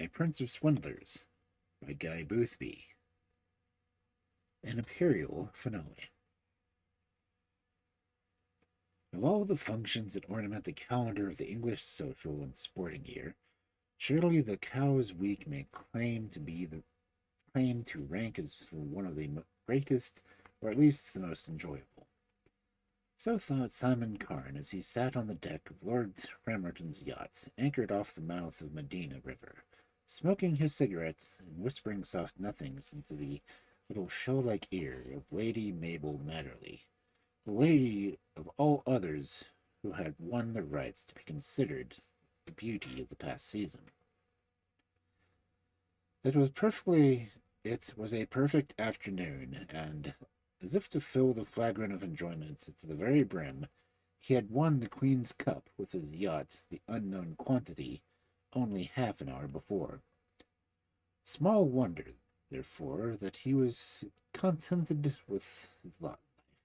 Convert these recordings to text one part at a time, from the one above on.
A Prince of Swindlers by Guy Boothby. An Imperial Finale. Of all the functions that ornament the calendar of the English social and sporting year, surely the Cow's Week may claim to rank as one of the greatest, or at least the most enjoyable. So thought Simon Carne as he sat on the deck of Lord Cramerton's yacht, anchored off the mouth of Medina River, smoking his cigarette and whispering soft nothings into the little shell-like ear of Lady Mabel Matterly, the lady of all others who had won the rights to be considered the beauty of the past season. It was a perfect afternoon, and as if to fill the flagon of enjoyment to the very brim, he had won the Queen's Cup with his yacht, the unknown quantity, only half an hour before. Small wonder, therefore, that he was contented with his lot in life,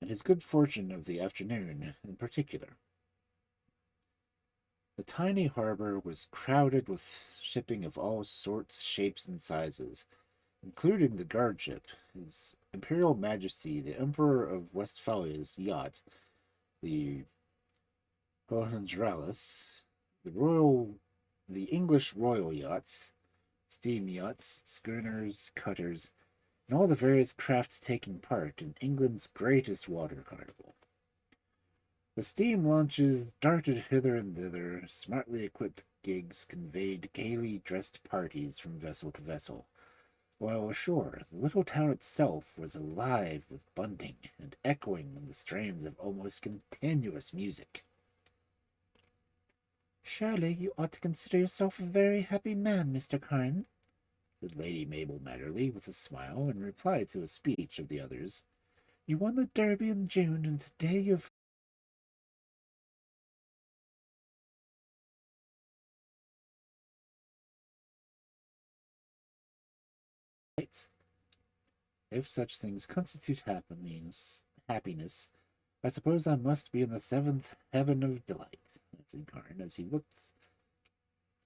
and his good fortune of the afternoon in particular. The tiny harbor was crowded with shipping of all sorts, shapes, and sizes, including the guard ship, His Imperial Majesty, the Emperor of Westphalia's yacht, the Hohendralis, the English royal yachts, steam yachts, schooners, cutters, and all the various crafts taking part in England's greatest water carnival. The steam launches darted hither and thither, smartly equipped gigs conveyed gaily dressed parties from vessel to vessel, while ashore the little town itself was alive with bunting and echoing in the strains of almost continuous music. "Surely you ought to consider yourself a very happy man, Mr. Carne," said Lady Mabel Matterly with a smile in reply to a speech of the others. "You won the Derby in June, and today you've if such things constitute happiness, I suppose I must be in the seventh heaven of delight," answered Carne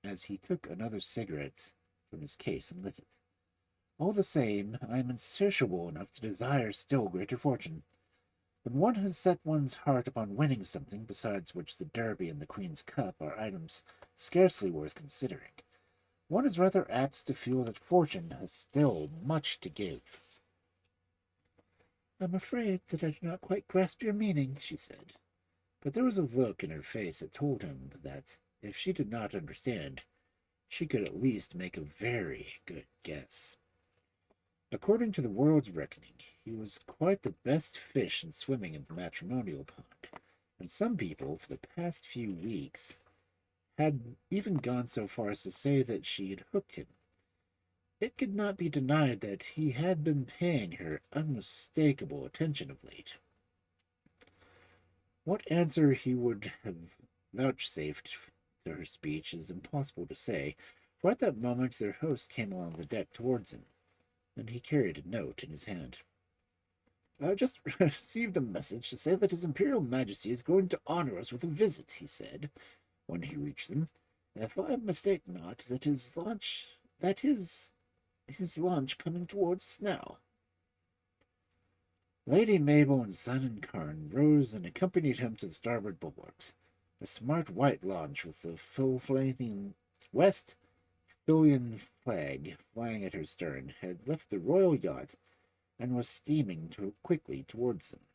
as he took another cigarette from his case and lit it. "All the same, I am insatiable enough to desire still greater fortune. When one has set one's heart upon winning something besides which the Derby and the Queen's Cup are items scarcely worth considering, one is rather apt to feel that fortune has still much to give." "I'm afraid that I do not quite grasp your meaning," she said, but there was a look in her face that told him that, if she did not understand, she could at least make a very good guess. According to the world's reckoning, he was quite the best fish in swimming in the matrimonial pond, and some people, for the past few weeks, had even gone so far as to say that she had hooked him. It could not be denied that he had been paying her unmistakable attention of late. What answer he would have vouchsafed to her speech is impossible to say, for at that moment their host came along the deck towards him, and he carried a note in his hand. "I have just received a message to say that His Imperial Majesty is going to honor us with a visit," he said, when he reached them. "If I mistake not, that is his launch coming towards us now." Lady Mabel and Simon Carne rose and accompanied him to the starboard bulwarks. A smart white launch with the full-flaming Westphalian flag flying at her stern had left the royal yacht and was steaming quickly towards them.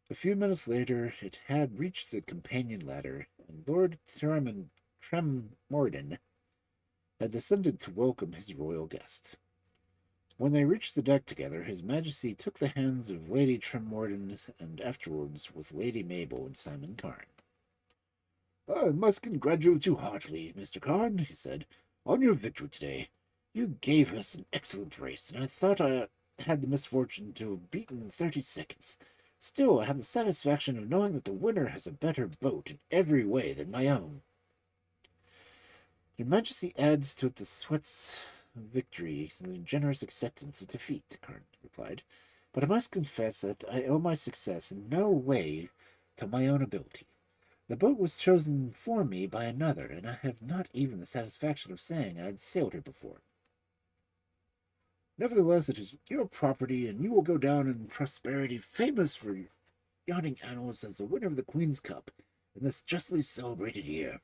A few minutes later it had reached the companion ladder, and Lord Tremorden had descended to welcome his royal guest. When they reached the deck together, His Majesty took the hands of Lady Tremorden, and afterwards with Lady Mabel and Simon Carne. "I must congratulate you heartily, Mr. Carne," he said, "on your victory today. You gave us an excellent race, and I thought I had the misfortune to have beaten in 30 seconds. Still, I have the satisfaction of knowing that the winner has a better boat in every way than my own." "Your Majesty adds to it the sweats of victory, the generous acceptance of defeat," Carne replied. "But I must confess that I owe my success in no way to my own ability. The boat was chosen for me by another, and I have not even the satisfaction of saying I had sailed her before. Nevertheless, it is your property, and you will go down in prosperity, famous for yachting annals as the winner of the Queen's Cup in this justly celebrated year.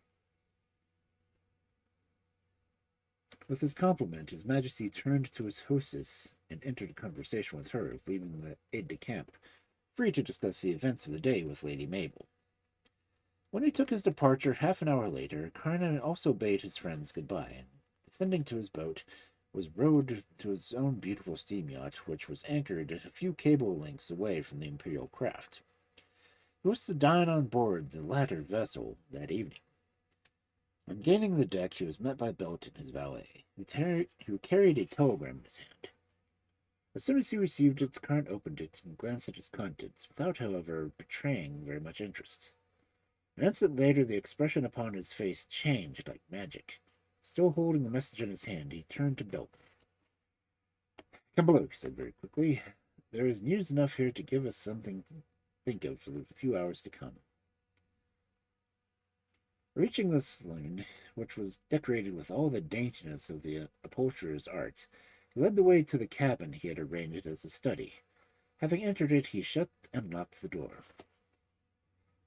With his compliment, His Majesty turned to his hostess and entered a conversation with her, leaving the aide-de-camp free to discuss the events of the day with Lady Mabel. When he took his departure half an hour later, Carne also bade his friends goodbye, and, descending to his boat, was rowed to his own beautiful steam yacht, which was anchored a few cable lengths away from the Imperial craft. He was to dine on board the latter vessel that evening. On gaining the deck, he was met by Belton, his valet, who carried a telegram in his hand. As soon as he received it, Carne opened it and glanced at its contents, without, however, betraying very much interest. An instant later, the expression upon his face changed like magic. Still holding the message in his hand, he turned to Belton. "Come below," he said very quickly. "There is news enough here to give us something to think of for the few hours to come." Reaching the saloon, which was decorated with all the daintiness of the upholsterer's art, he led the way to the cabin he had arranged as a study. Having entered it, he shut and locked the door.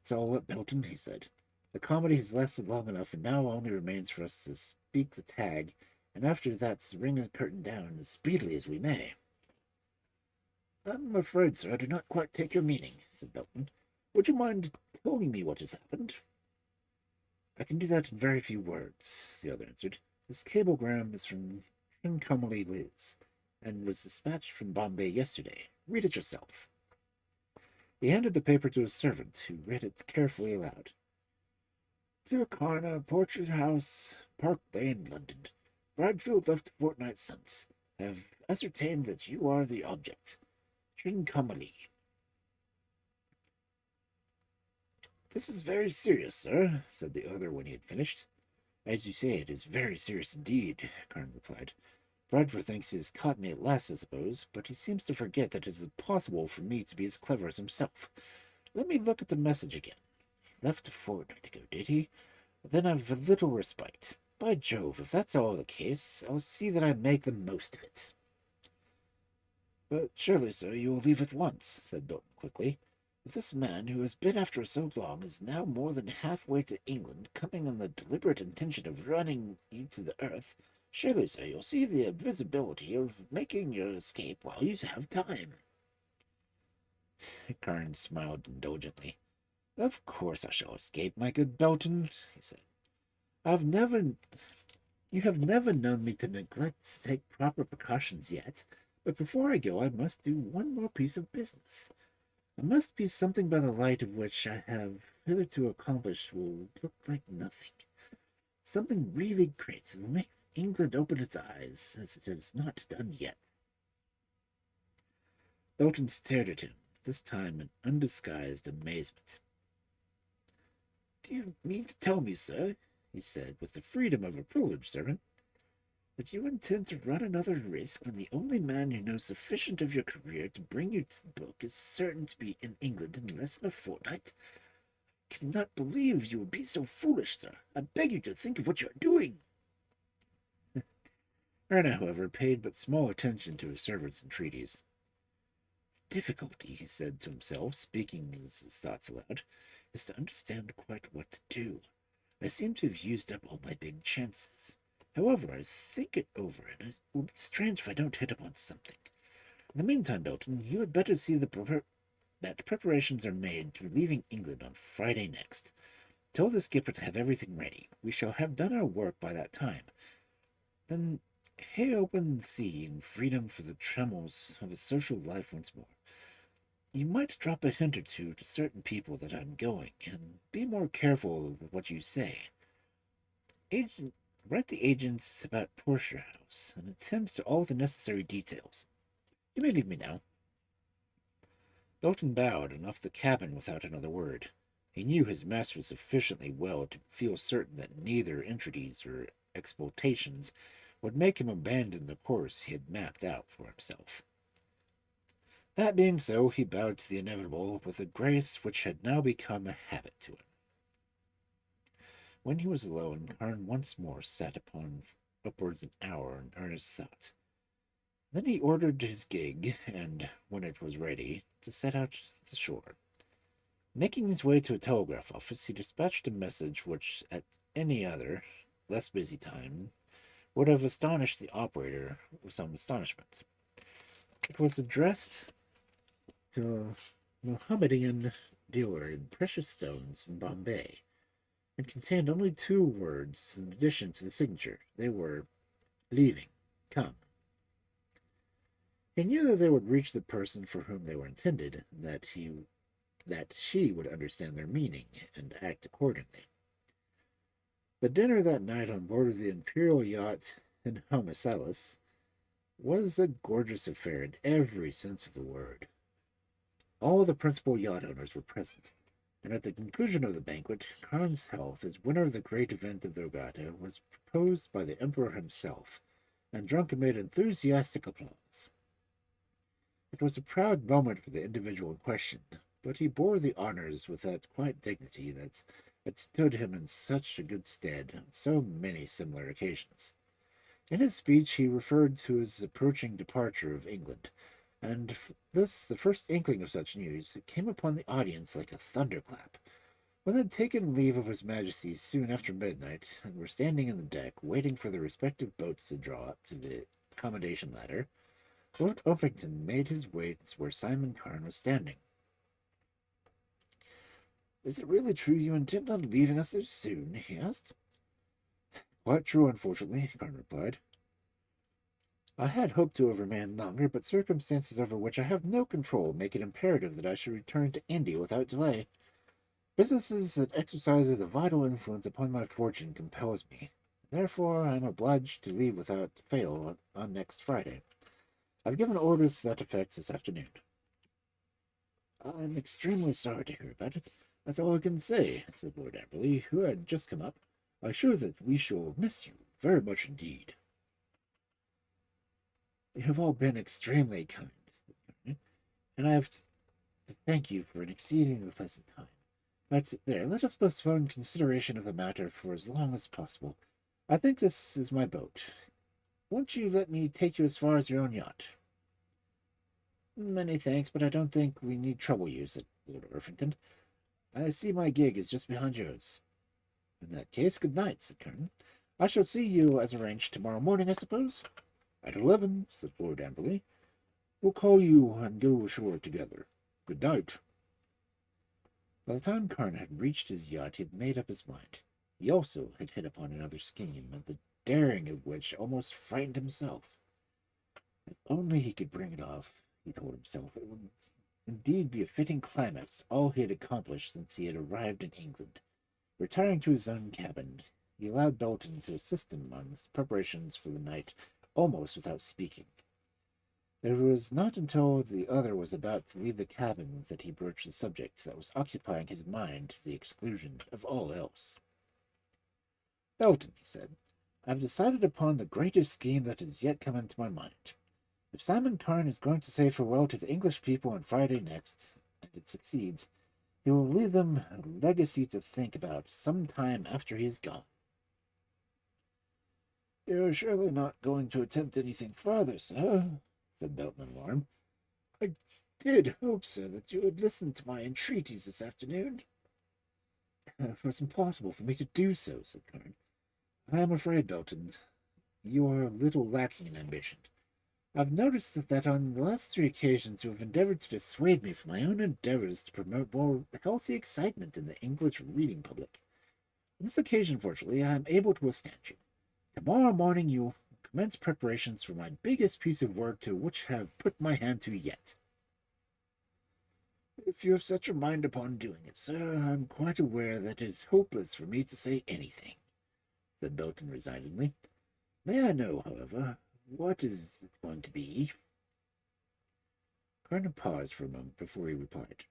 "It's all up, Belton," he said. "The comedy has lasted long enough, and now only remains for us to speak the tag, and after that to ring the curtain down as speedily as we may." "I'm afraid, sir, I do not quite take your meaning," said Belton. "Would you mind telling me what has happened?" "I can do that in very few words," the other answered. "This cablegram is from Trincomalee Liz, and was dispatched from Bombay yesterday. Read it yourself." He handed the paper to his servant, who read it carefully aloud. "Dear Carne, Portrait House, Park Lane, London. Bradfield left a fortnight since. Have ascertained that you are the object. Trincomalee. "This is very serious, sir," said the other when he had finished. "As you say, it is very serious indeed," Carne replied. "Bradford thinks he has caught me at last, I suppose, but he seems to forget that it is impossible for me to be as clever as himself. Let me look at the message again. He left a fortnight ago, did he? Then I've a little respite. By Jove, if that's all the case, I'll see that I make the most of it." "But surely, sir, you will leave at once," said Belton quickly. "If this man, who has been after us so long, is now more than half-way to England, coming on the deliberate intention of running you to the earth, surely, sir, you'll see the advisability of making your escape while you have time." Carne smiled indulgently. "Of course I shall escape, my good Belton," he said. You have never known me to neglect to take proper precautions yet, but before I go I must do one more piece of business. It must be something by the light of which I have hitherto accomplished will look like nothing. Something really great that will make England open its eyes, as it has not done yet." Belton stared at him, this time in undisguised amazement. "Do you mean to tell me, sir," he said, with the freedom of a privileged servant, "that you intend to run another risk when the only man who knows sufficient of your career to bring you to the book is certain to be in England in less than a fortnight? I cannot believe you would be so foolish, sir. I beg you to think of what you are doing." Carne, however, paid but small attention to his servant's entreaties. "The difficulty," he said to himself, speaking his thoughts aloud, "is to understand quite what to do. I seem to have used up all my big chances. However, I think it over, and it will be strange if I don't hit upon something. In the meantime, Belton, you had better see that preparations are made for leaving England on Friday next. Tell the skipper to have everything ready. We shall have done our work by that time. Then hey open sea and freedom for the trammels of a social life once more. You might drop a hint or two to certain people that I'm going, and be more careful of what you say. Write the agents about Portrait House, and attend to all the necessary details. You may leave me now." Belton bowed and left the cabin without another word. He knew his master sufficiently well to feel certain that neither entreaties or exploitations would make him abandon the course he had mapped out for himself. That being so, he bowed to the inevitable with a grace which had now become a habit to him. When he was alone, Carne once more sat upon upwards an hour in earnest thought. Then he ordered his gig, and, when it was ready, to set out to shore. Making his way to a telegraph office, he dispatched a message which, at any other, less busy time, would have astonished the operator with some astonishment. It was addressed to a Mohammedan dealer in precious stones in Bombay, and contained only two words in addition to the signature. They were, "Leaving. Come." He knew that they would reach the person for whom they were intended, and that she would understand their meaning and act accordingly. The dinner that night on board of the Imperial yacht in Homicelis was a gorgeous affair in every sense of the word. All the principal yacht owners were present, and at the conclusion of the banquet, Carne's health as winner of the great event of the regatta was proposed by the Emperor himself, and drunk amid enthusiastic applause. It was a proud moment for the individual in question, but he bore the honors with that quiet dignity that had stood him in such a good stead on so many similar occasions. In his speech he referred to his approaching departure of England, and thus the first inkling of such news came upon the audience like a thunderclap. When they had taken leave of His Majesty soon after midnight, and were standing in the deck, waiting for their respective boats to draw up to the accommodation ladder, Lord Opington made his way to where Simon Carne was standing. "Is it really true you intend on leaving us so soon?" he asked. "Quite true, unfortunately," Carne replied. "I had hoped to have remained longer, but circumstances over which I have no control make it imperative that I should return to India without delay. Businesses that exercises a vital influence upon my fortune compels me. Therefore, I am obliged to leave without fail on next Friday. I've given orders to that effect this afternoon." "I'm extremely sorry to hear about it. That's all I can say," said Lord Amberley, who had just come up. "I'm sure that we shall miss you very much indeed." "You have all been extremely kind," said Carne, "and I have to thank you for an exceedingly pleasant time. But there, let us postpone consideration of the matter for as long as possible. I think this is my boat. Won't you let me take you as far as your own yacht?" "Many thanks, but I don't think we need trouble you," said Lord Orpington. "I see my gig is just behind yours." "In that case, good night," said Carne. "I shall see you, as arranged, tomorrow morning, I suppose?" "At 11, said Lord Amberley. "We'll call you and go ashore together. Good night." By the time Carne had reached his yacht, he had made up his mind. He also had hit upon another scheme, the daring of which almost frightened himself. If only he could bring it off, he told himself, it would indeed be a fitting climax to all he had accomplished since he had arrived in England. Retiring to his own cabin, he allowed Belton to assist him on his preparations for the night almost without speaking. It was not until the other was about to leave the cabin that he broached the subject that was occupying his mind to the exclusion of all else. "Belton," he said, "I have decided upon the greatest scheme that has yet come into my mind. If Simon Carne is going to say farewell to the English people on Friday next, and it succeeds, he will leave them a legacy to think about some time after he is gone." "You're surely not going to attempt anything farther, sir?" said Belton in alarm. "I did hope, sir, that you would listen to my entreaties this afternoon." "It was impossible for me to do so," said Carne. "I am afraid, Belton, you are a little lacking in ambition. I've noticed that on the last 3 occasions you have endeavored to dissuade me from my own endeavors to promote more healthy excitement in the English reading public. On this occasion, fortunately, I am able to withstand you. Tomorrow morning you will commence preparations for my biggest piece of work to which I have put my hand to yet." "If you have set your mind upon doing it, sir, I am quite aware that it is hopeless for me to say anything," said Belton resignedly. "May I know, however, what is it going to be?" Carne paused for a moment before he replied.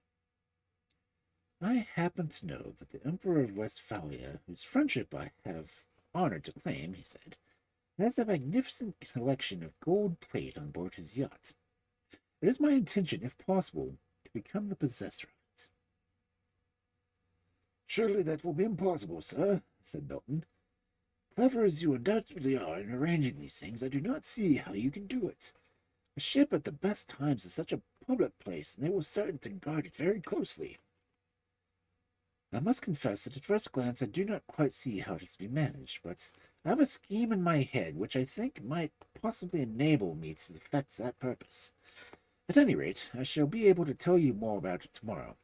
"I happen to know that the Emperor of Westphalia, whose friendship I have honor to claim," he said, "has a magnificent collection of gold plate on board his yacht. It is my intention, if possible, to become the possessor of it." "Surely that will be impossible, sir," said Milton. Clever as you undoubtedly are in arranging these things, I do not see how you can do it. A ship at the best times is such a public place, and they will certainly guard it very closely. I must confess that at first glance I do not quite see how it is to be managed, but I have a scheme in my head which I think might possibly enable me to effect that purpose. At any rate, I shall be able to tell you more about it tomorrow.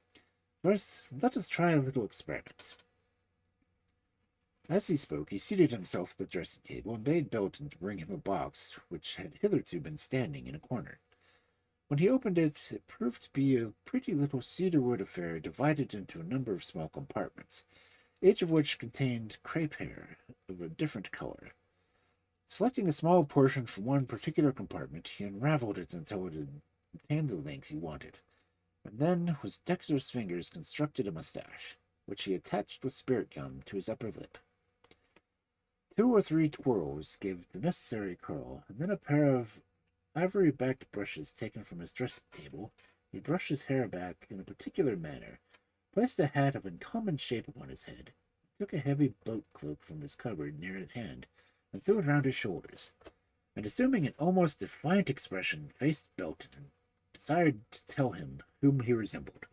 First, let us try a little experiment. As he spoke, he seated himself at the dressing table and bade Belton to bring him a box which had hitherto been standing in a corner. When he opened it, it proved to be a pretty little cedarwood affair divided into a number of small compartments, each of which contained crepe hair of a different color. Selecting a small portion from one particular compartment, he unraveled it until it had obtained the length he wanted, and then with dexterous fingers constructed a mustache, which he attached with spirit gum to his upper lip. 2 or 3 twirls gave the necessary curl, and then a pair of ivory-backed brushes taken from his dressing table, he brushed his hair back in a particular manner, placed a hat of uncommon shape upon his head, took a heavy boat cloak from his cupboard near at hand, and threw it round his shoulders, and assuming an almost defiant expression, faced Belton and desired to tell him whom he resembled.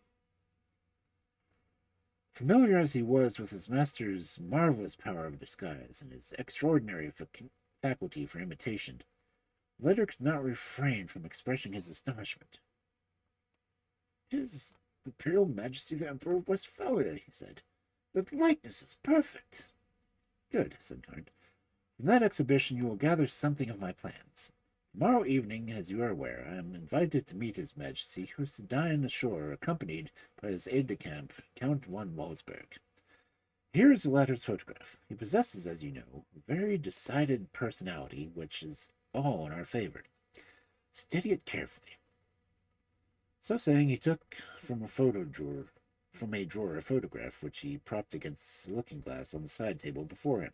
Familiar as he was with his master's marvelous power of disguise and his extraordinary faculty for imitation, the latter could not refrain from expressing his astonishment. "His Imperial Majesty the Emperor of Westphalia," he said. "The likeness is perfect." "Good," said Carne. "From that exhibition you will gather something of my plans. Tomorrow evening, as you are aware, I am invited to meet His Majesty, who is to dine ashore accompanied by his aide-de-camp, Count von Walsberg. Here is the latter's photograph. He possesses, as you know, a very decided personality, which is all in our favor. Study it carefully." So saying, he took from a drawer a photograph which he propped against a looking-glass on the side table before him.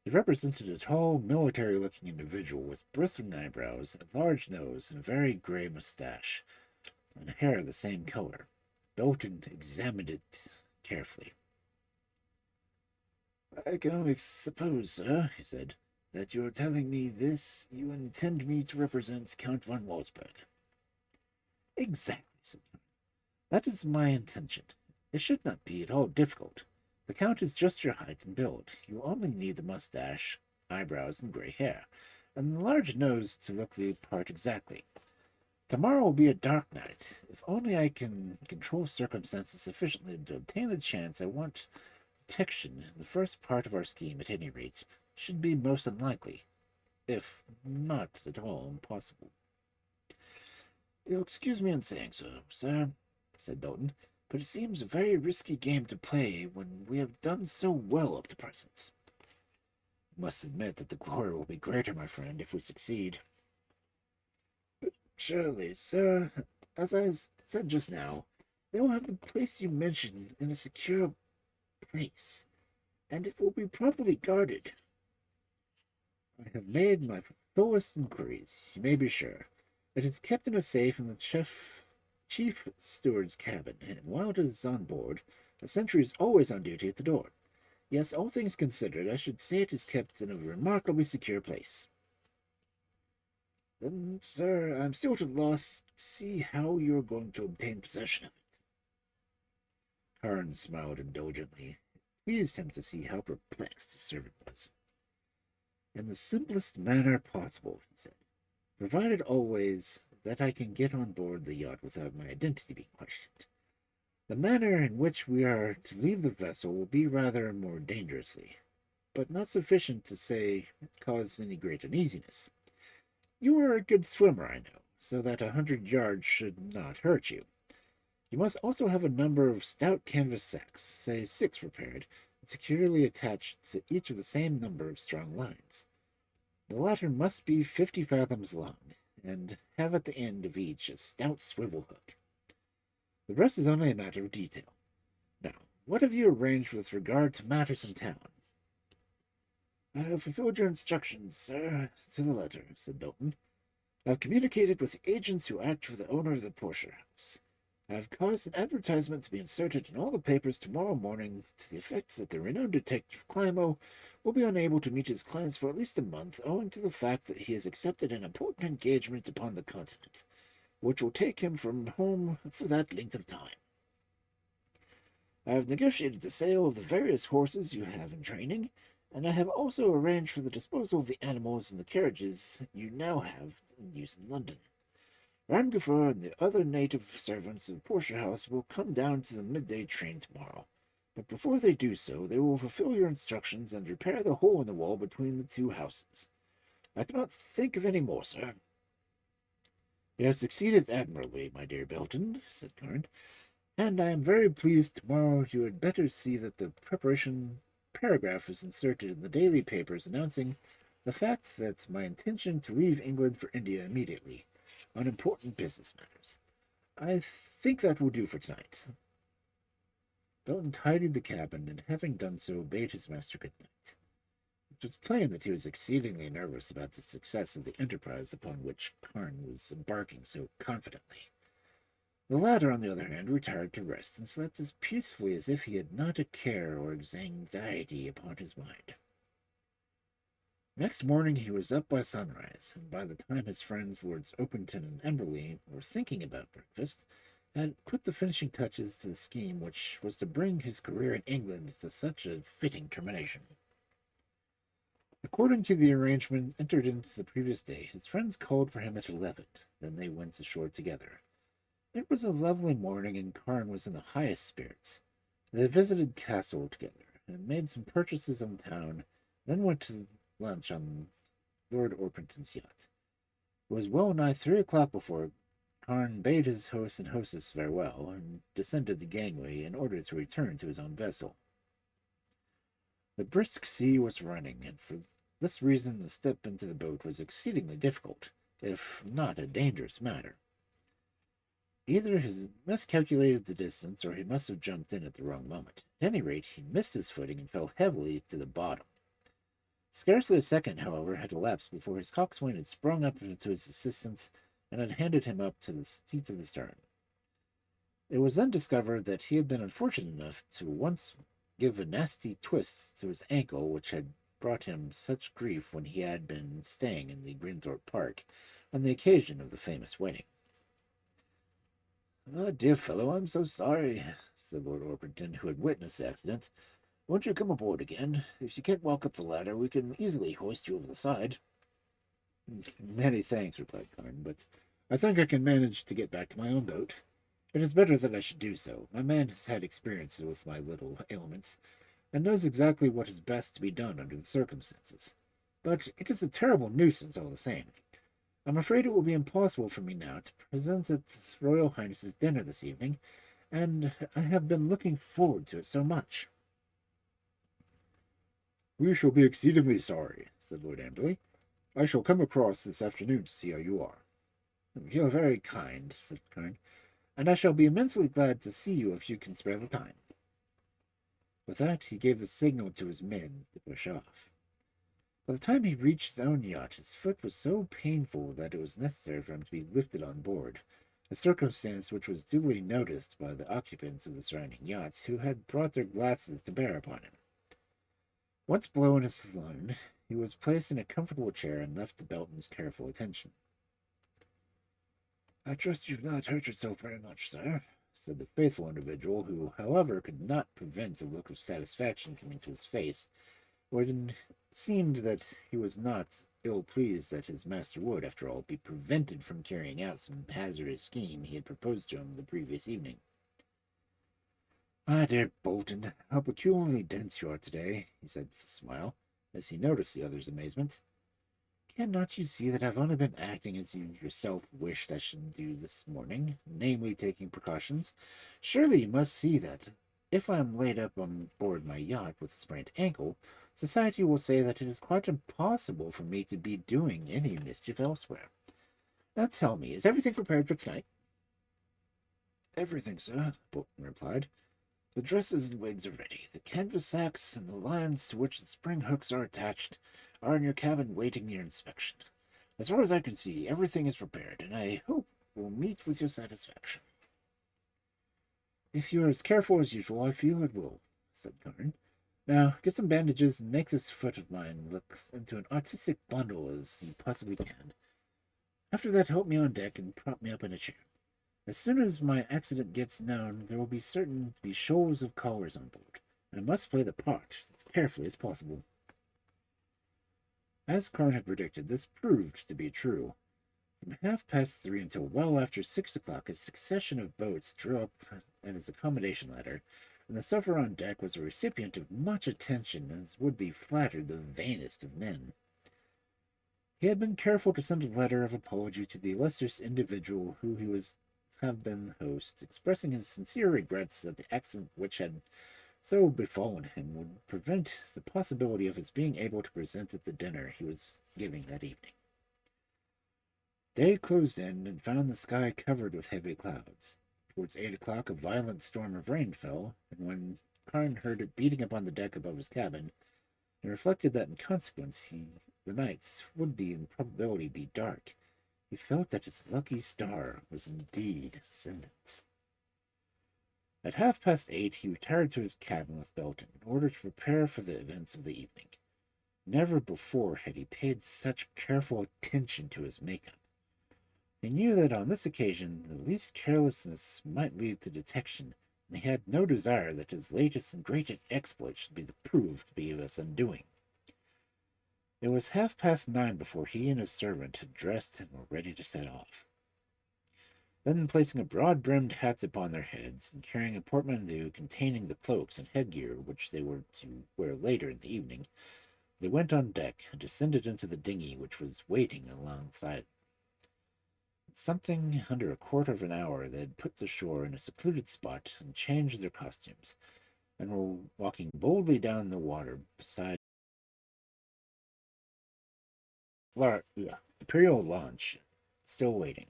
It represented a tall, military-looking individual with bristling eyebrows, a large nose, and a very grey moustache, and hair of the same color. Belton examined it carefully. "I can only suppose, sir," he said, "that you are telling me this you intend me to represent Count von Walsberg." "Exactly," said Carne. "That is my intention. It should not be at all difficult. The Count is just your height and build. You only need the mustache, eyebrows, and grey hair, and the large nose to look the part exactly. Tomorrow will be a dark night. If only I can control circumstances sufficiently to obtain the chance I want, detection in the first part of our scheme, at any rate, should be most unlikely, if not at all impossible." "You'll excuse me in saying so, sir," said Belton, "but it seems a very risky game to play when we have done so well up to present." "You must admit that the glory will be greater, my friend, if we succeed." "But surely, sir, as I said just now, they will have the place you mentioned in a secure place, and it will be properly guarded." "I have made my fullest inquiries, you may be sure. It is kept in a safe in the chief steward's cabin, and while it is on board, a sentry is always on duty at the door. Yes, all things considered, I should say it is kept in a remarkably secure place." "Then, sir, I am still at a loss to see how you are going to obtain possession of it." Carne smiled indulgently. It pleased him to see how perplexed his servant was. "In the simplest manner possible," he said, "provided always that I can get on board the yacht without my identity being questioned. The manner in which we are to leave the vessel will be rather more dangerously, but not sufficient to say cause any great uneasiness. You are a good swimmer, I know, so that 100 yards should not hurt you. You must also have a number of stout canvas sacks, say 6 prepared, and securely attached to each of the same number of strong lines. The latter must be 50 fathoms long, and have at the end of each a stout swivel hook. The rest is only a matter of detail. Now, what have you arranged with regard to matters in town?" "I have fulfilled your instructions, sir, to the letter," said Belton. "I have communicated with the agents who act for the owner of the Portia House. I have caused an advertisement to be inserted in all the papers tomorrow morning to the effect that the renowned detective Climo will be unable to meet his clients for at least a month, owing to the fact that he has accepted an important engagement upon the continent, which will take him from home for that length of time. I have negotiated the sale of the various horses you have in training, and I have also arranged for the disposal of the animals in the carriages you now have in use in London. Rangafur and the other native servants of Portia House will come down to the midday train tomorrow, but before they do so, they will fulfill your instructions and repair the hole in the wall between the two houses. I cannot think of any more, sir. You have succeeded admirably, my dear Belton, said Carne, and I am very pleased tomorrow you had better see that the preparation paragraph is inserted in the daily papers announcing the fact that my intention to leave England for India immediately, on important business matters. I think that will do for tonight. Belton tidied the cabin, and having done so, bade his master good night. It was plain that he was exceedingly nervous about the success of the enterprise upon which Carne was embarking so confidently. The latter, on the other hand, retired to rest, and slept as peacefully as if he had not a care or anxiety upon his mind. Next morning he was up by sunrise, and by the time his friends Lords Opington and Emberley were thinking about breakfast, had put the finishing touches to the scheme which was to bring his career in England to such a fitting termination. According to the arrangement entered into the previous day, his friends called for him at 11. Then they went ashore together. It was a lovely morning, and Carne was in the highest spirits. They visited Castle together, and made some purchases in town, then went to lunch on Lord Orpington's yacht. It was well nigh 3 o'clock before Carne bade his host and hostess farewell, and descended the gangway in order to return to his own vessel. The brisk sea was running, and for this reason the step into the boat was exceedingly difficult, if not a dangerous matter. Either he miscalculated the distance, or he must have jumped in at the wrong moment. At any rate, he missed his footing and fell heavily to the bottom. Scarcely a second, however, had elapsed before his coxswain had sprung up to his assistance and had handed him up to the seat of the stern. It was then discovered that he had been unfortunate enough to once give a nasty twist to his ankle, which had brought him such grief when he had been staying in the Greenthorpe Park on the occasion of the famous wedding. "Ah, dear fellow, I'm so sorry," said Lord Orpington, who had witnessed the accident. "Won't you come aboard again? If you can't walk up the ladder, we can easily hoist you over the side." "Many thanks," replied Carne, "but I think I can manage to get back to my own boat. It is better that I should do so. My man has had experience with my little ailments, and knows exactly what is best to be done under the circumstances. But it is a terrible nuisance all the same. I'm afraid it will be impossible for me now to present at Royal Highness's dinner this evening, and I have been looking forward to it so much." "We shall be exceedingly sorry," said Lord Amberley. "I shall come across this afternoon to see how you are." "You are very kind," said Carne, "and I shall be immensely glad to see you if you can spare the time." With that he gave the signal to his men to push off. By the time he reached his own yacht, his foot was so painful that it was necessary for him to be lifted on board, a circumstance which was duly noticed by the occupants of the surrounding yachts, who had brought their glasses to bear upon him. Once below in his saloon, he was placed in a comfortable chair and left to Belton's careful attention. "I trust you've not hurt yourself very much, sir," said the faithful individual, who, however, could not prevent a look of satisfaction coming to his face, when it seemed that he was not ill pleased that his master would, after all, be prevented from carrying out some hazardous scheme he had proposed to him the previous evening. "My dear Bolton, how peculiarly dense you are today," he said with a smile, as he noticed the other's amazement. "Cannot you see that I've only been acting as you yourself wished I should do this morning, namely taking precautions? Surely you must see that, if I am laid up on board my yacht with a sprained ankle, society will say that it is quite impossible for me to be doing any mischief elsewhere. Now tell me, is everything prepared for tonight?" "Everything, sir," Bolton replied. "The dresses and wigs are ready. The canvas sacks and the lines to which the spring hooks are attached are in your cabin waiting your inspection. As far as I can see, everything is prepared, and I hope will meet with your satisfaction." If you're as careful as usual, I feel it will, said Carne. Now, get some bandages and make this foot of mine look into an artistic bundle as you possibly can. After that, help me on deck and prop me up in a chair. As soon as my accident gets known, there will be certain to be shoals of callers on board, and I must play the part as carefully as possible. As Carne had predicted, this proved to be true. From 3:30 until well after 6 o'clock, a succession of boats drew up at his accommodation ladder, and the sufferer on deck was a recipient of much attention, as would be flattered the vainest of men. He had been careful to send a letter of apology to the illustrious individual who he was have been host, expressing his sincere regrets that the accident which had so befallen him would prevent the possibility of his being able to present at the dinner he was giving that evening. Day closed in and found the sky covered with heavy clouds. Towards 8 o'clock a violent storm of rain fell, and when Carne heard it beating upon the deck above his cabin, he reflected that in consequence the nights would in probability be dark. He felt that his lucky star was indeed ascendant. At 8:30 he retired to his cabin with Belton in order to prepare for the events of the evening. Never before had he paid such careful attention to his makeup. He knew that on this occasion the least carelessness might lead to detection, and he had no desire that his latest and greatest exploit should be proved to be of his undoing. It was 9:30 before he and his servant had dressed and were ready to set off. Then, placing a broad-brimmed hats upon their heads, and carrying a portmanteau containing the cloaks and headgear which they were to wear later in the evening, they went on deck and descended into the dinghy which was waiting alongside. In something under a quarter of an hour they had put to shore in a secluded spot and changed their costumes, and were walking boldly down the water beside Imperial launch, still waiting.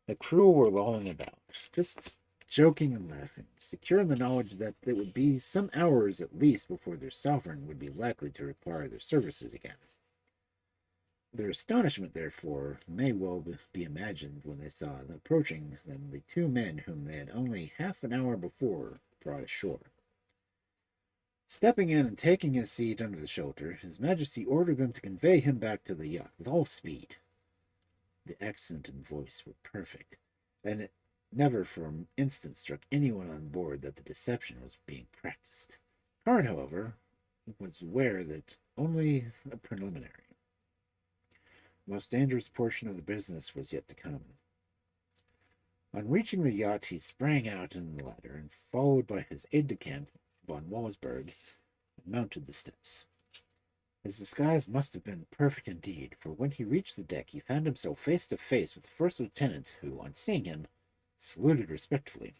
The crew were lolling about, just joking and laughing, secure in the knowledge that it would be some hours at least before their sovereign would be likely to require their services again. Their astonishment, therefore, may well be imagined when they saw approaching them the two men whom they had only half an hour before brought ashore. Stepping in and taking his seat under the shelter, His Majesty ordered them to convey him back to the yacht with all speed. The accent and voice were perfect, and it never for an instant struck anyone on board that the deception was being practiced. Carne, however, was aware that only a preliminary. The most dangerous portion of the business was yet to come. On reaching the yacht, he sprang out in the ladder, and, followed by his aide-de-camp, von Walsberg, mounted the steps. His disguise must have been perfect indeed, for when he reached the deck he found himself face to face with the first lieutenant, who, on seeing him, saluted respectfully.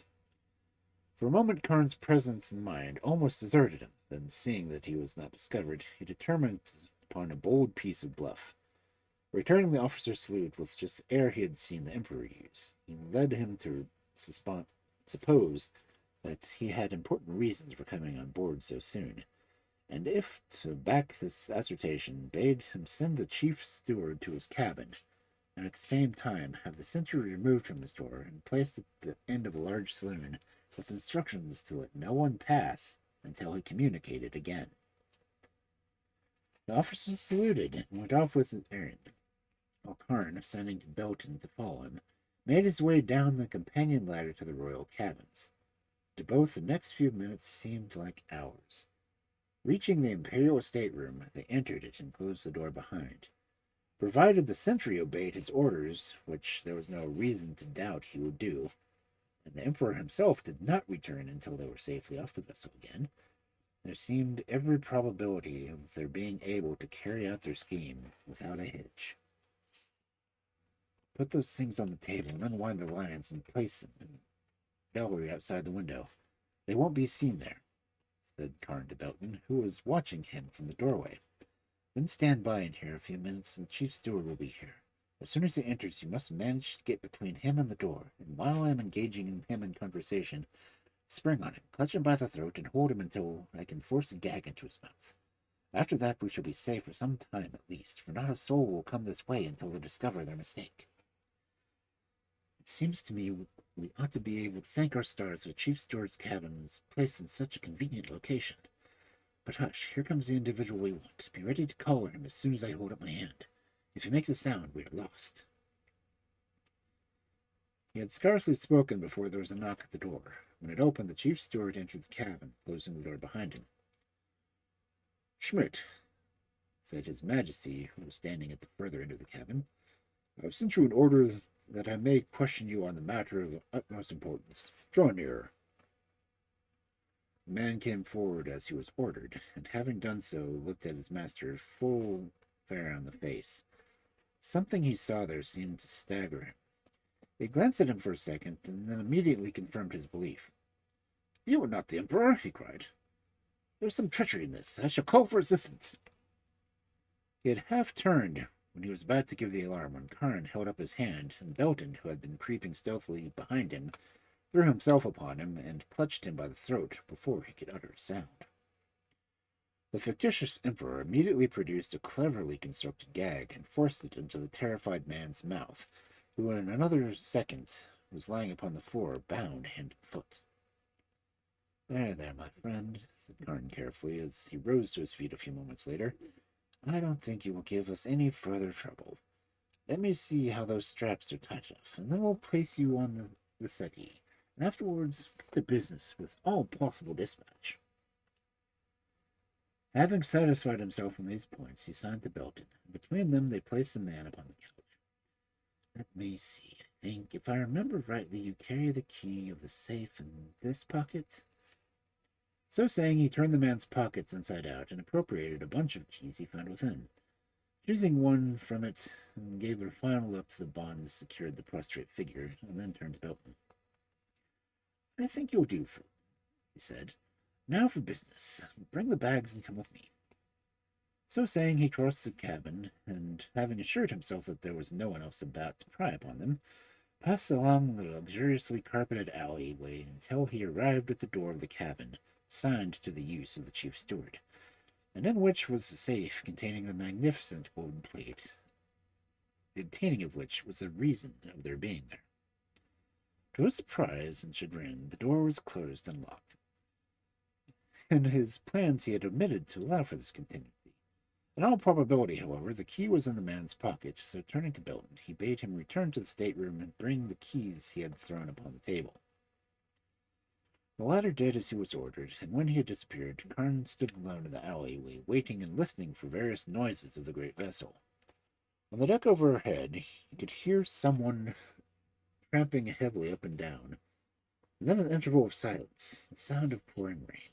For a moment Carne's presence in mind almost deserted him. Then, seeing that he was not discovered, he determined upon a bold piece of bluff. Returning the officer's salute with just the air he had seen the Emperor use, he led him to suppose that he had important reasons for coming on board so soon, and if to back this assertion, bade him send the chief steward to his cabin, and at the same time have the sentry removed from his door and placed at the end of a large saloon, with instructions to let no one pass until he communicated again. The officer saluted and went off with his errand, while Carne, sending to Belton to follow him, made his way down the companion ladder to the royal cabins. To both the next few minutes seemed like hours. Reaching the imperial stateroom, they entered it and closed the door behind. Provided the sentry obeyed his orders, which there was no reason to doubt he would do, and the Emperor himself did not return until they were safely off the vessel again, there seemed every probability of their being able to carry out their scheme without a hitch. Put those things on the table and unwind the lines and place them in the gallery outside the window. They won't be seen there, said Carne to Belton, who was watching him from the doorway. Then stand by in here a few minutes, and the chief steward will be here. As soon as he enters, you must manage to get between him and the door, and while I am engaging him in conversation, spring on him, clutch him by the throat, and hold him until I can force a gag into his mouth. After that we shall be safe for some time at least, for not a soul will come this way until they discover their mistake. It seems to me We ought to be able to thank our stars that Chief Steward's cabin was placed in such a convenient location. But hush, here comes the individual we want. Be ready to call him as soon as I hold up my hand. If he makes a sound, we are lost. He had scarcely spoken before there was a knock at the door. When it opened, the chief steward entered the cabin, closing the door behind him. Schmidt, said His Majesty, who was standing at the further end of the cabin, I have sent you an order that I may question you on the matter of utmost importance. Draw near. The man came forward as he was ordered, and having done so, looked at his master full fair on the face. Something he saw there seemed to stagger him. He glanced at him for a second, and then immediately confirmed his belief. You are not the Emperor, he cried. There is some treachery in this. I shall call for assistance. He had half turned when he was about to give the alarm when Carne held up his hand, and Belton, who had been creeping stealthily behind him, threw himself upon him and clutched him by the throat before he could utter a sound. The fictitious emperor immediately produced a cleverly constructed gag and forced it into the terrified man's mouth, who in another second was lying upon the floor, bound hand and foot. There, my friend, said Carne carefully as he rose to his feet a few moments later. I don't think you will give us any further trouble. Let me see how those straps are tight enough, and then we'll place you on the settee, and afterwards get to business with all possible dispatch. Having satisfied himself on these points, he signed to Belton, and between them they placed the man upon the couch. Let me see. I think, if I remember rightly, you carry the key of the safe in this pocket? So saying, he turned the man's pockets inside out and appropriated a bunch of keys he found within. Choosing one from it, and gave a final look to the bonds secured the prostrate figure, and then turned to Belton. I think you'll do, he said. Now for business. Bring the bags and come with me. So saying, he crossed the cabin, and having assured himself that there was no one else about to pry upon them, passed along the luxuriously carpeted alleyway until he arrived at the door of the cabin, assigned to the use of the chief steward, and in which was a safe containing the magnificent gold plate, the obtaining of which was the reason of their being there. To his surprise and chagrin, the door was closed and locked. In his plans he had omitted to allow for this contingency. In all probability, however, the key was in the man's pocket, so turning to Belton, he bade him return to the stateroom and bring the keys he had thrown upon the table. The latter did as he was ordered, and when he had disappeared, Carne stood alone in the alleyway, waiting and listening for various noises of the great vessel. On the deck overhead, he could hear someone tramping heavily up and down, and then an interval of silence, the sound of pouring rain.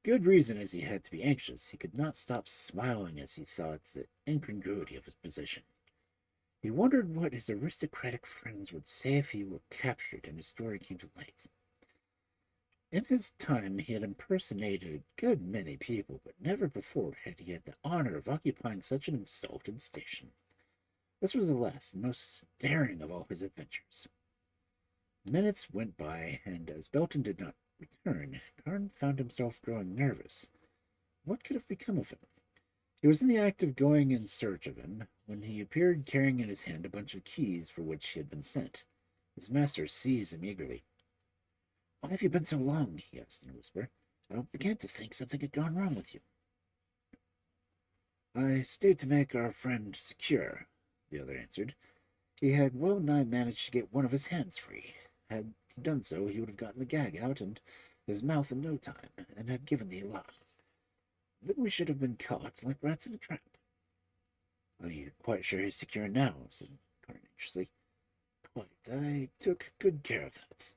Good reason as he had to be anxious, he could not stop smiling as he thought the incongruity of his position. He wondered what his aristocratic friends would say if he were captured and his story came to light. In his time he had impersonated a good many people, but never before had he had the honor of occupying such an exalted station. This was, alas, the most daring of all his adventures. Minutes went by, and as Belton did not return, Carne found himself growing nervous. What could have become of him? He was in the act of going in search of him, when he appeared carrying in his hand a bunch of keys for which he had been sent. His master seized him eagerly. Why have you been so long? He asked in a whisper. I began to think something had gone wrong with you. I stayed to make our friend secure, the other answered. He had well nigh managed to get one of his hands free. Had he done so, he would have gotten the gag out and his mouth in no time, and had given the alarm. Then we should have been caught like rats in a trap. Are you quite sure he's secure now? Said Carne anxiously. Quite. I took good care of that.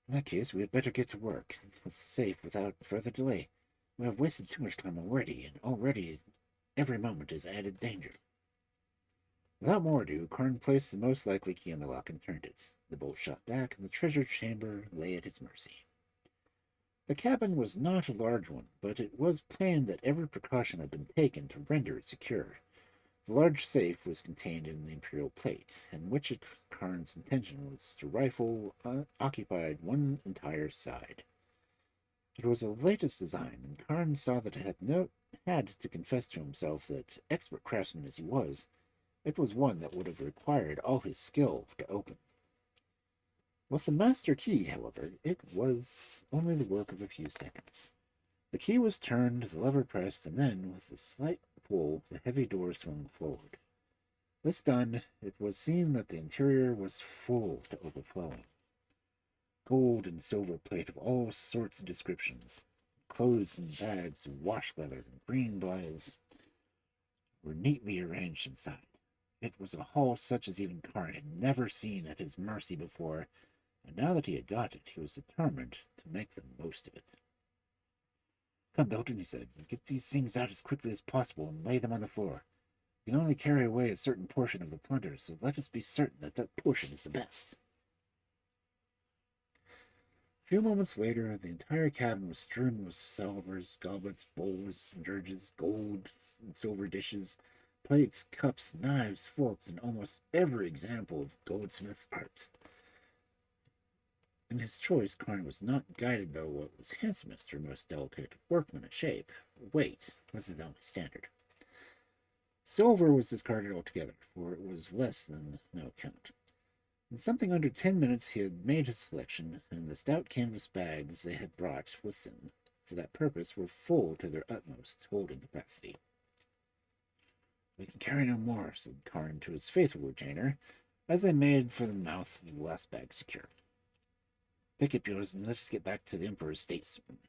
In that case, we had better get to work with the safe without further delay. We have wasted too much time already, and already every moment is added danger. Without more ado, Carne placed the most likely key in the lock and turned it. The bolt shot back, and the treasure chamber lay at his mercy. The cabin was not a large one, but it was plain that every precaution had been taken to render it secure. The large safe was contained in the imperial plate, in which Carne's intention was to rifle occupied one entire side. It was the latest design, and Carne saw that it had to confess to himself that, expert craftsman as he was, It was one that would have required all his skill to open. With the master key, however, it was only the work of a few seconds. The key was turned, the lever pressed, and then, with a slight pull, the heavy door swung forward. This done, it was seen that the interior was full to overflowing. Gold and silver plate of all sorts of descriptions, clothes and bags of wash leather and green blythes were neatly arranged inside. It was a haul such as even Carne had never seen at his mercy before, and now that he had got it, he was determined to make the most of it. "Come, Belton," he said, "get these things out as quickly as possible and lay them on the floor. You can only carry away a certain portion of the plunder, so let us be certain that that portion is the best." A few moments later, the entire cabin was strewn with salvers, goblets, bowls, jurges, gold and silver dishes, plates, cups, knives, forks, and almost every example of goldsmith's art. In his choice, Carne was not guided by what was handsomest or most delicate workmanship. Weight was his only standard. Silver was discarded altogether, for it was less than no account. In something under 10 minutes he had made his selection, and the stout canvas bags they had brought with them for that purpose were full to their utmost holding capacity. "We can carry no more," said Carne to his faithful retainer, as they made for the mouth of the last bag secure. "Pick up yours, and let us get back to the Emperor's statesroom."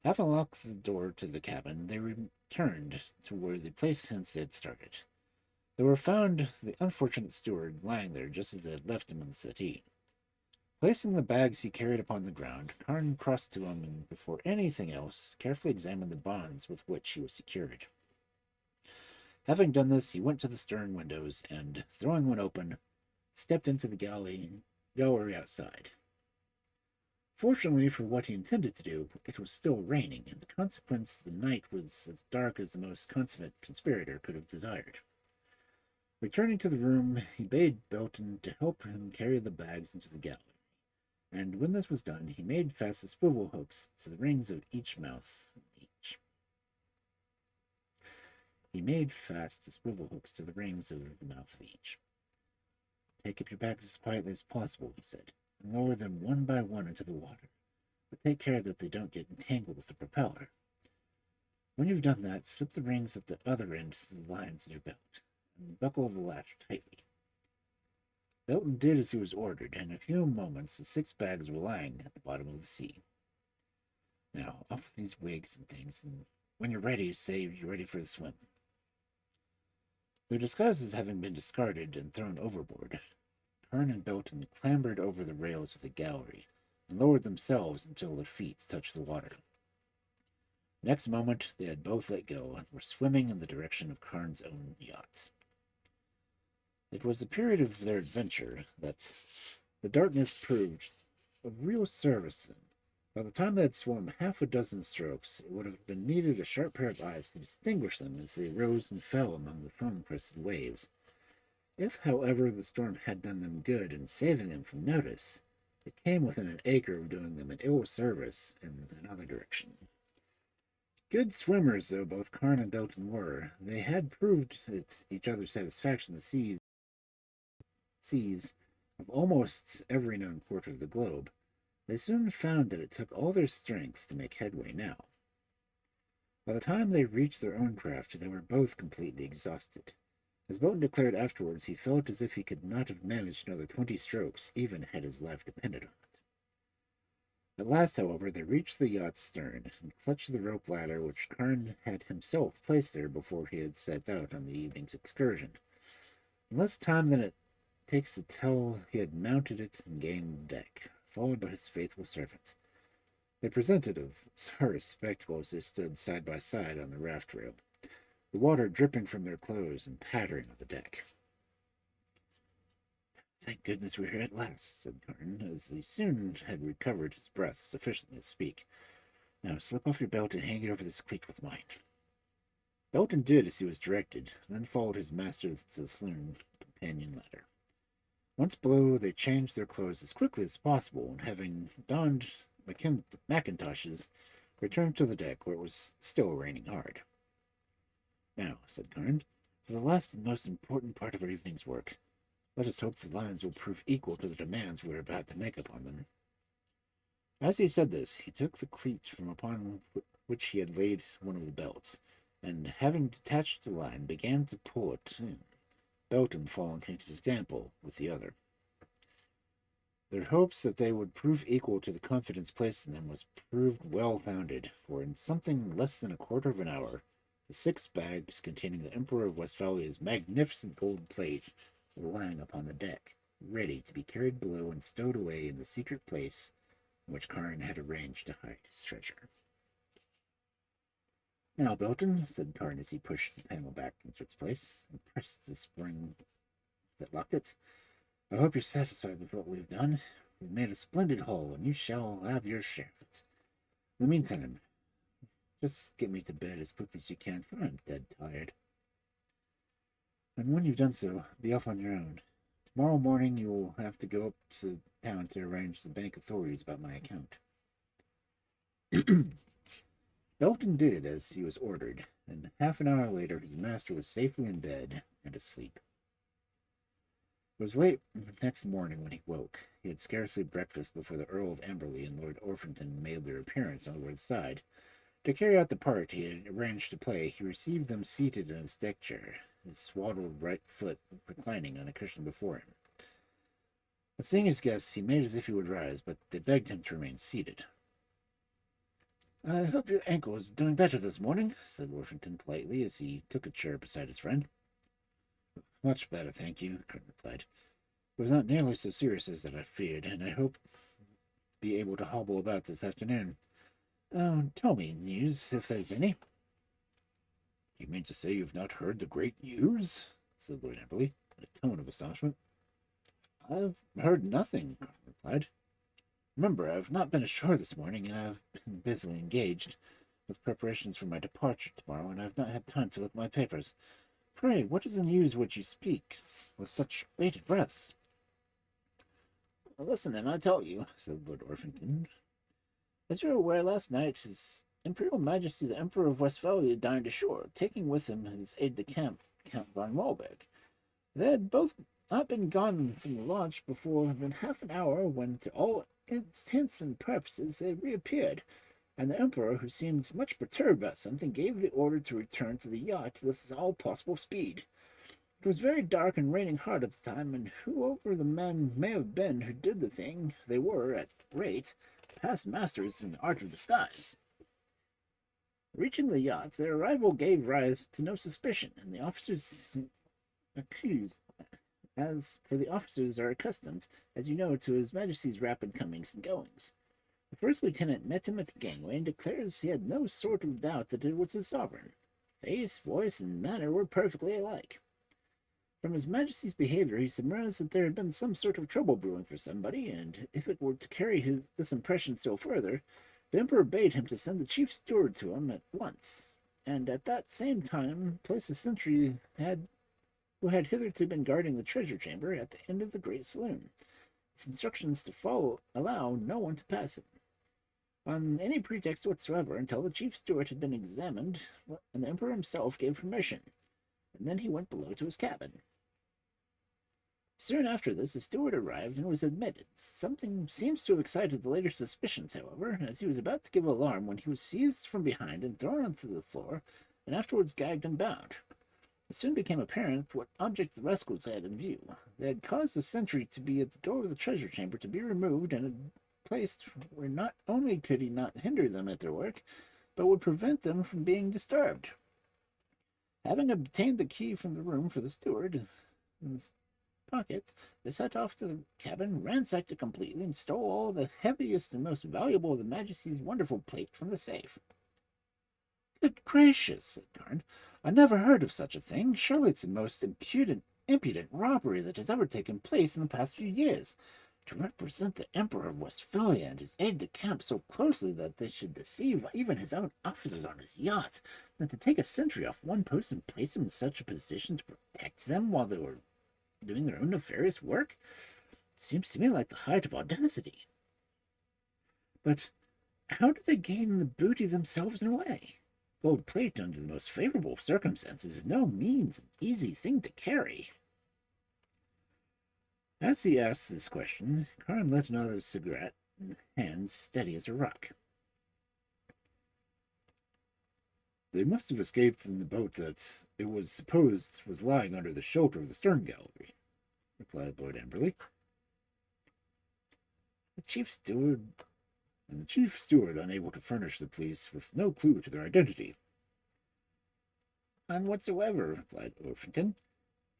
Having locked the door to the cabin, they returned to where the place hence they had started. They were found the unfortunate steward lying there just as they had left him on the settee. Placing the bags he carried upon the ground, Carne crossed to him and, before anything else, carefully examined the bonds with which he was secured. Having done this, he went to the stern windows and, throwing one open, stepped into the gallery outside. Fortunately for what he intended to do, it was still raining, and the consequence the night was as dark as the most consummate conspirator could have desired. Returning to the room, he bade Belton to help him carry the bags into the gallery, and when this was done, he made fast the swivel hooks to the rings of each mouth each. "Take up your bags as quietly as possible," he said, "and lower them one by one into the water, but take care that they don't get entangled with the propeller. When you've done that, slip the rings at the other end to the lines of your belt, and buckle the latter tightly." Belton did as he was ordered, and in a few moments the 6 bags were lying at the bottom of the sea. "Now, off with these wigs and things, and when you're ready, say you're ready for the swim." Their disguises having been discarded and thrown overboard, Carne and Belton clambered over the rails of the gallery and lowered themselves until their feet touched the water. Next moment they had both let go and were swimming in the direction of Carne's own yacht. It was the period of their adventure that the darkness proved of real service to them. By the time they had swum half a dozen strokes, it would have been needed a sharp pair of eyes to distinguish them as they rose and fell among the foam-crested waves. If, however, the storm had done them good in saving them from notice, it came within an acre of doing them an ill service in another direction. Good swimmers though both Carne and Belton were, they had proved it each other's satisfaction the seas of almost every known quarter of the globe. They soon found that it took all their strength to make headway now. By the time they reached their own craft, they were both completely exhausted. As Belton declared afterwards, he felt as if he could not have managed another 20 strokes, even had his life depended on it. At last, however, they reached the yacht's stern, and clutched the rope ladder which Carne had himself placed there before he had set out on the evening's excursion. In less time than it takes to tell, he had mounted it and gained the deck, followed by his faithful servant. They presented a sorry spectacle as they stood side by side on the raft rail, the water dripping from their clothes and pattering on the deck. "Thank goodness we're here at last," said Carne, as he soon had recovered his breath sufficiently to speak. "Now slip off your belt and hang it over this cleat with mine." Belton did as he was directed, then followed his master to the saloon companion ladder. Once below, they changed their clothes as quickly as possible, and having donned mackintoshes, returned to the deck, where it was still raining hard. "Now," said Carne, For the last and most important part of our evening's work, let us hope the lines will prove equal to the demands we are about to make upon them." As he said this, he took the cleat from upon which he had laid one of the belts, and, having detached the line, began to pull it in, Belton following his example with the other. Their hopes that they would prove equal to the confidence placed in them was proved well founded, for in something less than a quarter of an hour, the 6 bags containing the Emperor of Westphalia's magnificent gold plate were lying upon the deck, ready to be carried below and stowed away in the secret place in which Carne had arranged to hide his treasure. "Now, Belton," said Carne as he pushed the panel back into its place and pressed the spring that locked it, "I hope you're satisfied with what we've done. We've made a splendid haul, and you shall have your share of it. In the meantime, just get me to bed as quickly as you can, for I'm dead tired. And when you've done so, be off on your own. Tomorrow morning you will have to go up to town to arrange the bank authorities about my account." Belton did as he was ordered, and half an hour later his master was safely in bed and asleep. It was late next morning when he woke. He had scarcely breakfasted before the Earl of Amberley and Lord Orpington made their appearance on the north side. To carry out the part he had arranged to play, he received them seated in his deck chair, his swaddled right foot reclining on a cushion before him. On seeing his guests, he made as if he would rise, but they begged him to remain seated. "I hope your ankle is doing better this morning," said Orpington politely, as he took a chair beside his friend. "Much better, thank you," Carne replied. "It was not nearly so serious as I feared, and I hope to be able to hobble about this afternoon. Tell me news, if there's any." "You mean to say you've not heard the great news?" said Lord Amberley, in a tone of astonishment. "I've heard nothing," Carne replied. "Remember, I've not been ashore this morning, and I've been busily engaged with preparations for my departure tomorrow, and I've not had time to look at my papers. Pray, what is the news which you speak with such bated breaths?" "Listen, and I tell you," said Lord Orpington. "As you are aware, last night His Imperial Majesty the Emperor of Westphalia dined ashore, taking with him his aide-de-camp, Count von Walbeck. They had both not been gone from the lodge before than half an hour when, to all intents and purposes, they reappeared, and the Emperor, who seemed much perturbed about something, gave the order to return to the yacht with all possible speed. It was very dark and raining hard at the time, and whoever the men may have been who did the thing, they were, at rate, past masters in the art of disguise. Reaching the yacht, their arrival gave rise to no suspicion, and the officers accused, for the officers are accustomed, as you know, to His Majesty's rapid comings and goings. The first lieutenant met him at the gangway and declares he had no sort of doubt that it was his sovereign. Face, voice, and manner were perfectly alike. From His Majesty's behavior, he surmised that there had been some sort of trouble brewing for somebody, and if it were to carry this impression still further, the Emperor bade him to send the chief steward to him at once, and at that same time place a sentry who had hitherto been guarding the treasure chamber at the end of the great saloon. Its instructions to allow no one to pass it, on any pretext whatsoever, until the chief steward had been examined, and the Emperor himself gave permission, and then he went below to his cabin. Soon after this, the steward arrived and was admitted. Something seems to have excited the later's suspicions, however, as he was about to give alarm when he was seized from behind and thrown onto the floor, and afterwards gagged and bound. It soon became apparent what object the rascals had in view. They had caused the sentry to be at the door of the treasure chamber to be removed and placed where not only could he not hinder them at their work, but would prevent them from being disturbed. Having obtained the key from the room for the steward in his pocket, they set off to the cabin, ransacked it completely, and stole all the heaviest and most valuable of the Majesty's wonderful plate from the safe. "Good gracious," said Carne, "I never heard of such a thing. Surely it's the most impudent robbery that has ever taken place in the past few years. To represent the Emperor of Westphalia and his aide-de-camp so closely that they should deceive even his own officers on his yacht, and to take a sentry off one post and place him in such a position to protect them while they were doing their own nefarious work, seems to me like the height of audacity. But how did they gain the booty themselves and away?" Gold plate under the most favorable circumstances is no means an easy thing to carry. As he asked this question, Carne lit another cigarette, hands steady as a rock. They must have escaped in the boat that it was supposed was lying under the shelter of the stern gallery, replied Lord Amberley. The chief steward, unable to furnish the police with no clue to their identity. None whatsoever, replied Orpington.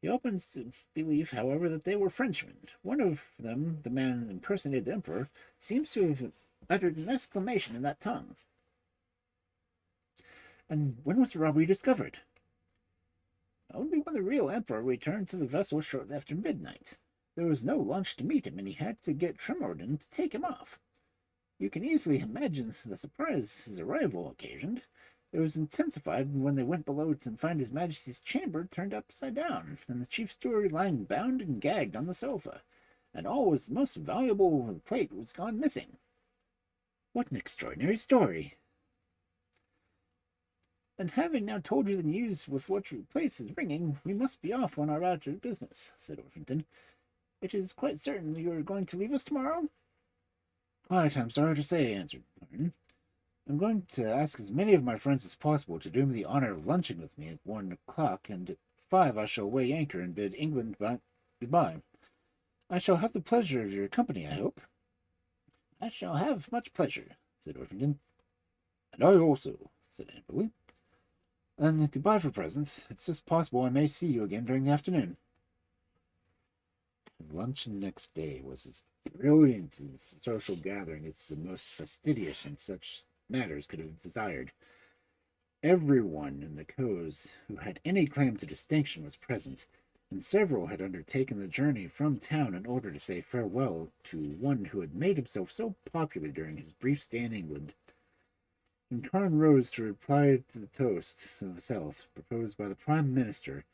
He opens to believe, however, that they were Frenchmen. One of them, the man who impersonated the Emperor, seems to have uttered an exclamation in that tongue. And when was the robbery discovered? Only when the real Emperor returned to the vessel shortly after midnight. There was no lunch to meet him, and he had to get Tremorden to take him off. You can easily imagine the surprise his arrival occasioned. It was intensified when they went below to find His Majesty's chamber turned upside down, and the chief steward lying bound and gagged on the sofa, and all was most valuable the plate was gone missing. What an extraordinary story! And having now told you the news with which the place is ringing, we must be off on our route to business, said Orpington. It is quite certain you are going to leave us tomorrow? Quite, I'm sorry to say, answered Martin. I'm going to ask as many of my friends as possible to do me the honour of lunching with me at 1 o'clock, and at 5 I shall weigh anchor and bid England goodbye. I shall have the pleasure of your company, I hope. I shall have much pleasure, said Orpington. And I also, said Amberley. And goodbye for present. It's just possible I may see you again during the afternoon. Luncheon next day was as brilliant a social gathering as the most fastidious in such matters could have desired. Everyone in the Coes who had any claim to distinction was present, and several had undertaken the journey from town in order to say farewell to one who had made himself so popular during his brief stay in England. When Carne rose to reply to the toast of health proposed by the Prime Minister,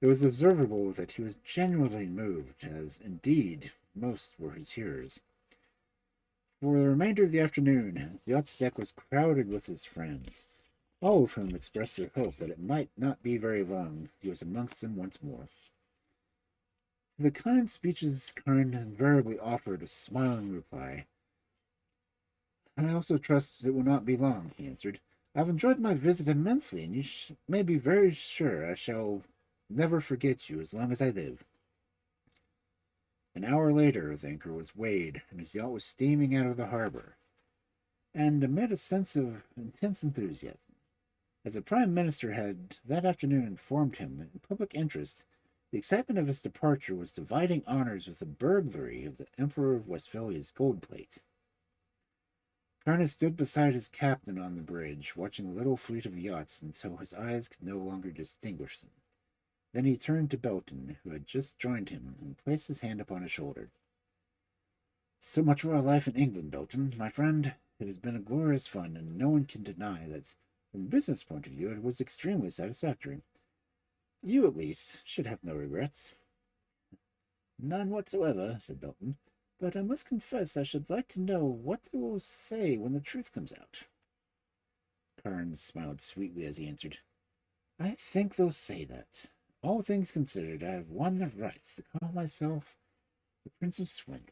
it was observable that he was genuinely moved, as, indeed, most were his hearers. For the remainder of the afternoon, the yacht's deck was crowded with his friends, all of whom expressed their hope that it might not be very long he was amongst them once more. To the kind speeches Carne invariably offered a smiling reply. I also trust it will not be long, he answered. I have enjoyed my visit immensely, and you may be very sure I shall never forget you as long as I live. An hour later, the anchor was weighed, and his yacht was steaming out of the harbor. And amid a sense of intense enthusiasm, as the Prime Minister had that afternoon informed him, in public interest, the excitement of his departure was dividing honors with the burglary of the Emperor of Westphalia's gold plate. Carne stood beside his captain on the bridge, watching the little fleet of yachts until his eyes could no longer distinguish them. Then he turned to Belton, who had just joined him, and placed his hand upon his shoulder. So much for our life in England, Belton, my friend. It has been a glorious fun, and no one can deny that, from a business point of view, it was extremely satisfactory. You, at least, should have no regrets. None whatsoever, said Belton. But I must confess I should like to know what they will say when the truth comes out. Carne smiled sweetly as he answered, I think they'll say that, all things considered, I have won the rights to call myself the Prince of Swindlers.